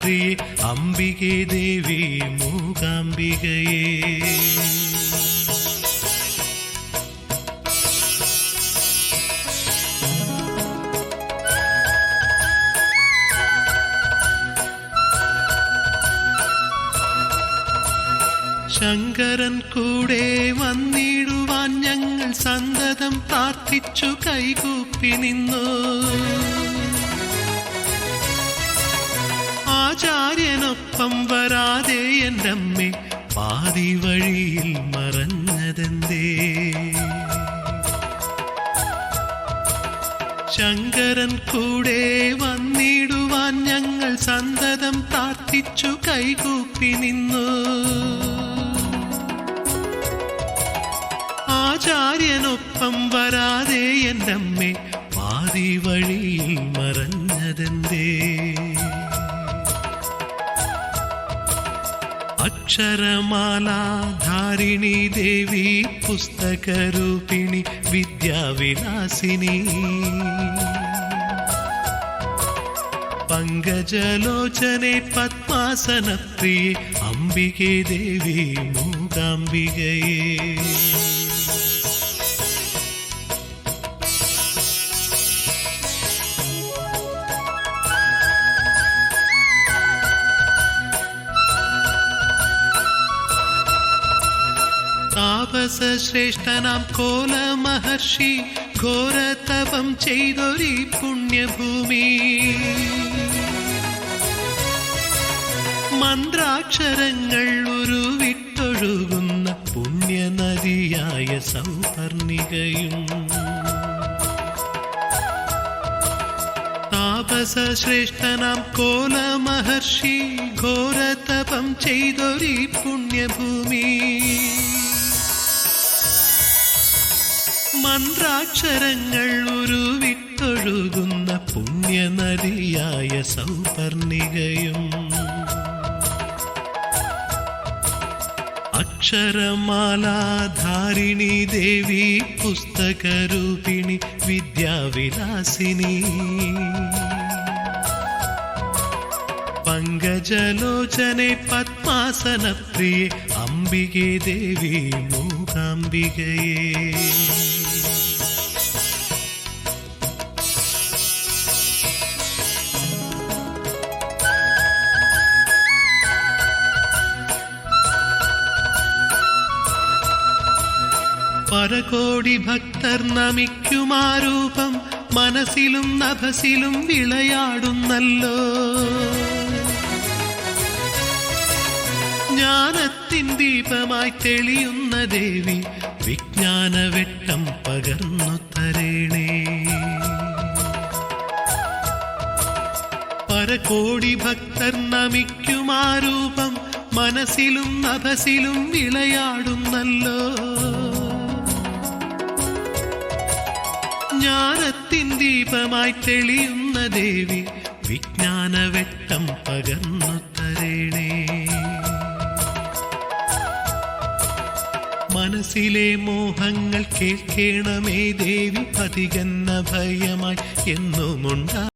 പ്രിയേ അംബികേ ദേവി മൂകാംബികയേ. ശങ്കരൻ കൂടെ വന്നിടുവാൻ ഞങ്ങൾ സന്തതം പ്രാർത്ഥിച്ചു കൈകൂപ്പി നിന്നു. ആചാര്യനൊപ്പം വരാതെ എൻ്റെ അമ്മേ പാതി വഴിയിൽ മറഞ്ഞതെന്തേ? ശങ്കരൻ കൂടെ വന്നിടുവാൻ ഞങ്ങൾ സന്തതം പ്രാർത്ഥിച്ചു കൈകൂപ്പി നിന്നു. ആചാര്യനൊപ്പം വരാതെ എൻ്റെ അമ്മേ പാതി വഴിയിൽ മറഞ്ഞതെന്തേ? അക്ഷരമാലാധാരിണി ദേവി പുസ്തകരൂപിണി വിദ്യാവിലാസിനി പങ്കജലോചനെ പത്മാസനപ്രിയേ അംബികേ ദേവി മൂകാംബികയേ. താപസശ്രേഷ്ഠനാം കോല മഹർഷി ഘോരതപം ചെയ്തൊരീ പുണ്യഭൂമി. മന്ത്രാക്ഷരങ്ങൾ ഉരുവിട്ടൊഴുകുന്ന പുണ്യനദിയായ സൗപർണികയും. താപസശ്രേഷ്ഠനാം കോല മഹർഷി ഘോരതപം ചെയ്തൊരീ പുണ്യഭൂമി. മന്ത്രാക്ഷരങ്ങൾ ഉരുവിട്ടൊഴുകുന്ന പുണ്യനദിയായ സൗപർണികയും. അക്ഷരമാലാധാരിണി ദേവി പുസ്തകരൂപിണി വിദ്യാവിലാസിനി പങ്കജലോചനെ പത്മാസനപ്രിയേ അംബികേ ദേവി മൂകാംബികയേ. പരകോടി ഭക്തർ നമിക്കുമാരൂപം മനസ്സിലും നഭസിലും വിളയാടുന്നല്ലോ. ജ്ഞാനത്തിൻ ദീപമായി തെളിയുന്ന ദേവി വിജ്ഞാനവെട്ടം പകർന്നു തരേണേ. പരകോടി ഭക്തർ നമിക്കുമാരൂപം മനസ്സിലും നഭസിലും വിളയാടുന്നല്ലോ. ജ്ഞാനത്തിൻ ദീപമായി തെളിയുന്ന ദേവി വിജ്ഞാനവെട്ടം പകർന്നു തരേണേ. മനസ്സിലെ മോഹങ്ങൾ കേൾക്കേണമേ ദേവി പതികന്ന ഭയമായി എന്നുമുണ്ടാ